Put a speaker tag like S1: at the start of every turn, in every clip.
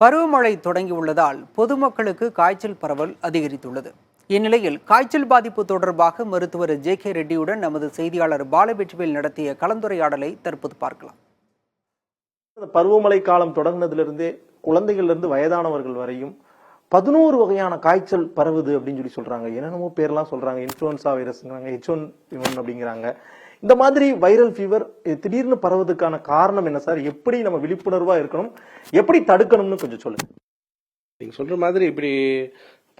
S1: பருவமழை தொடங்கியுள்ளதால் பொதுமக்களுக்கு காய்ச்சல் பரவல் அதிகரித்துள்ளது. இந்நிலையில் காய்ச்சல் பாதிப்பு தொடர்பாக மருத்துவர் ஜே.கே. ரெட்டியுடன் நமது செய்தியாளர் பாலவெற்றிவேல் நடத்திய கலந்துரையாடலை தற்போது பார்க்கலாம்.
S2: பருவமழை காலம் தொடங்கினதிலிருந்தே குழந்தைகளிலிருந்து வயதானவர்கள் வரையும் 11 வகையான காய்ச்சல் பரவுது அப்படின்னு சொல்றாங்க. என்னென்னமோ பேர்லாம் சொல்றாங்க. இன்ஃபுளுன்சா வைரஸ்ங்கிறாங்க, H1N1 அப்படிங்கிறாங்க. இந்த மாதிரி வைரல் ஃபீவர் திடீர்னு பரவதுக்கான காரணம் என்ன சார்? எப்படி நம்ம விழிப்புணர்வா இருக்கணும், எப்படி தடுக்கணும்னு கொஞ்சம் சொல்லுங்க.
S3: நீங்க சொல்ற மாதிரி இப்படி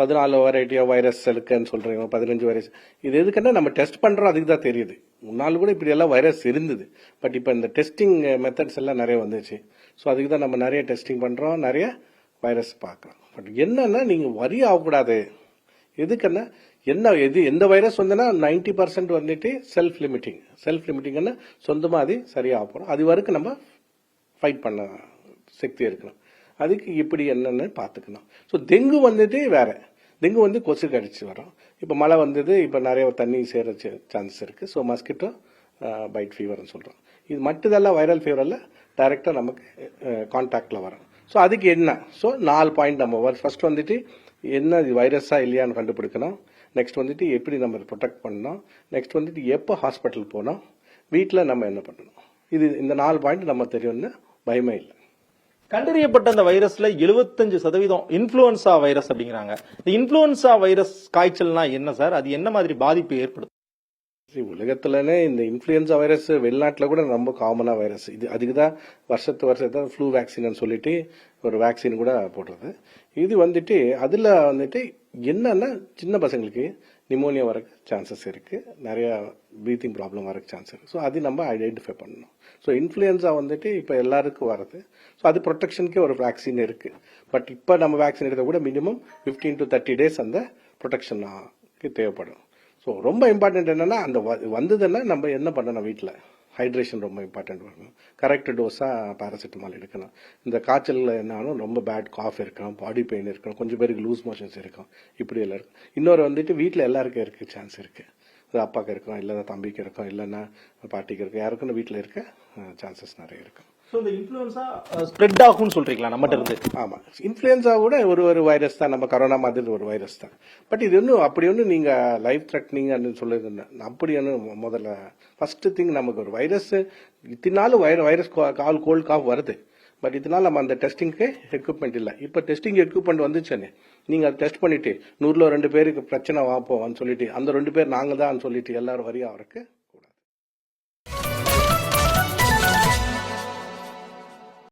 S3: 14 வெரைட்டி ஆஃப் வைரஸ் இருக்குன்னு சொல்றீங்க, 15 வைரஸ். இது எதுக்குன்னா நம்ம டெஸ்ட் பண்றோம், அதுக்கு தான் தெரியுது. முன்னாள் கூட இப்படி எல்லாம் வைரஸ் இருந்தது. பட் இப்போ இந்த டெஸ்டிங் மெத்தட்ஸ் எல்லாம் நிறைய வந்துச்சு. ஸோ அதுக்கு தான் நம்ம நிறைய டெஸ்டிங் பண்றோம், நிறைய வைரஸ் பார்க்குறோம். பட் என்னன்னா நீங்க வரி ஆகக்கூடாது. எதுக்குன்னா எந்த வைரஸ் வந்துன்னா 90% வந்துட்டு செல்ஃப் லிமிட்டிங்னா சொந்தமா அது சரியாக போறோம். அது வரைக்கும் நம்ம ஃபைட் பண்ண சக்தி இருக்கணும். அதுக்கு இப்படி என்னன்னு பார்த்துக்கணும். ஸோ டெங்கு வந்துட்டு வேற. டெங்கு வந்து கொசு கடிச்சு வரும். இப்போ மழை வந்தது, இப்போ நிறைய தண்ணி சேர சான்சஸ் இருக்கு. ஸோ மஸ்கிட்டோ பைட் ஃபீவர்னு சொல்றோம். இது மட்டுதெல்லாம் வைரல் ஃபீவரில் டைரக்டாக நமக்கு கான்டாக்ட்ல வரும். ஸோ அதுக்கு என்ன? ஸோ 4 பாயிண்ட் நம்ம ஃபர்ஸ்ட் வந்துட்டு என்ன வைரஸா இல்லையான்னு கண்டுபிடிக்கணும். நெக்ஸ்ட் வந்துட்டு எப்படி நம்ம ப்ரொடெக்ட் பண்ணணும். நெக்ஸ்ட் வந்துட்டு எப்போ ஹாஸ்பிட்டல் போனோம், வீட்டில் நம்ம என்ன பண்ணணும். இந்த 4 பாயிண்ட் நம்ம தெரியும்னு பயமே இல்லை.
S2: கண்டறியப்பட்ட அந்த வைரஸ்ல 75% இன்ஃபுளுன்சா வைரஸ் அப்படிங்கிறாங்க. இந்த இன்ஃபுளுன்சா வைரஸ் காய்ச்சல்னா என்ன சார்? அது என்ன மாதிரி பாதிப்பு ஏற்படுத்தும்?
S3: உலகத்துலனே இந்த இன்ஃபுளுன்சா வைரஸ் வெளிநாட்டில் கூட ரொம்ப காமனா வைரஸ். அதுக்கு தான் வருஷத்து ஃப்ளூ வேக்சின் சொல்லிட்டு ஒரு வேக்சின் கூட போடுறது. இது வந்துட்டு அதுல வந்துட்டு என்னன்னா சின்ன பசங்களுக்கு நிமோனியா வரக்கு சான்சஸ் இருக்கு, நிறைய பிரீத்திங் ப்ராப்ளம் வரக்கு சான்ஸ் இருக்கு. ஸோ அது நம்ம ஐடென்டிஃபை பண்ணணும். ஸோ இன்ஃபுளுன்சா வந்துட்டு இப்போ எல்லாருக்கும் வருது. ஸோ அது ப்ரொடெக்ஷனுக்கே ஒரு வேக்சின் இருக்கு. பட் இப்போ நம்ம வேக்சின் எடுத்த கூட மினிமம் 15 to 30 days அந்த ப்ரொடெக்ஷனுக்கு தேவைப்படும். ஸோ ரொம்ப இம்பார்ட்டன்ட் என்னன்னா அந்த வந்ததுன்னா நம்ம என்ன பண்ணணும், வீட்டில் ஹைட்ரேஷன் ரொம்ப இம்பார்ட்டன்ட் வரணும். கரெக்ட் டோஸாக பேராசிட்டமால் எடுக்கணும். இந்த காய்ச்சலில் என்னாலும் ரொம்ப பேட் காஃப் இருக்கும், பாடி பெயின் இருக்கும், கொஞ்சம் பேருக்கு லூஸ் மோஷன்ஸ் இருக்கும், இப்படி எல்லாம் இருக்கும். இன்னொரு வந்துட்டு வீட்டில் எல்லாருக்கும் இருக்க சான்ஸ் இருக்கு. அப்பாவுக்கு இருக்கும், இல்லைன்னா தம்பிக்கு இருக்கும், இல்லைன்னா பாட்டிக்கு இருக்கும், யாருக்குன்னு வீட்டில் இருக்க சான்சஸ் நிறைய இருக்கும்.
S2: ஸோ இந்த இன்ஃபுளுன்சா ஸ்ப்ரெட் ஆகும்னு சொல்றீங்களா நம்மகிட்ட இருந்து?
S3: ஆமா, இன்ஃபுளுன்சா கூட ஒரு வைரஸ் தான், நம்ம கரோனா மாதிரி ஒரு வைரஸ் தான். பட் இது ஒன்றும் அப்படி ஒன்றும் நீங்க லைஃப் த்ரெட்னிங் சொல்லுங்க. அப்படி ஒன்று முதல்ல ஃபர்ஸ்ட் திங் நமக்கு ஒரு வைரஸ் இத்தனாலும் வைரஸ் கோல்ட் காஃப் வருது. பட் இதனால நம்ம அந்த டெஸ்டிங்க்கு எக்யூப்மெண்ட் இல்லை. இப்போ டெஸ்டிங் எக்யூப்மெண்ட் வந்துச்சுன்னு நீங்க அதை டெஸ்ட் பண்ணிட்டு 100ல் 2 பேருக்கு பிரச்சனை வாப்போம்னு சொல்லிட்டு அந்த 2 பேர் நாங்க தான் சொல்லிட்டு எல்லாரும் வரியா அவருக்கு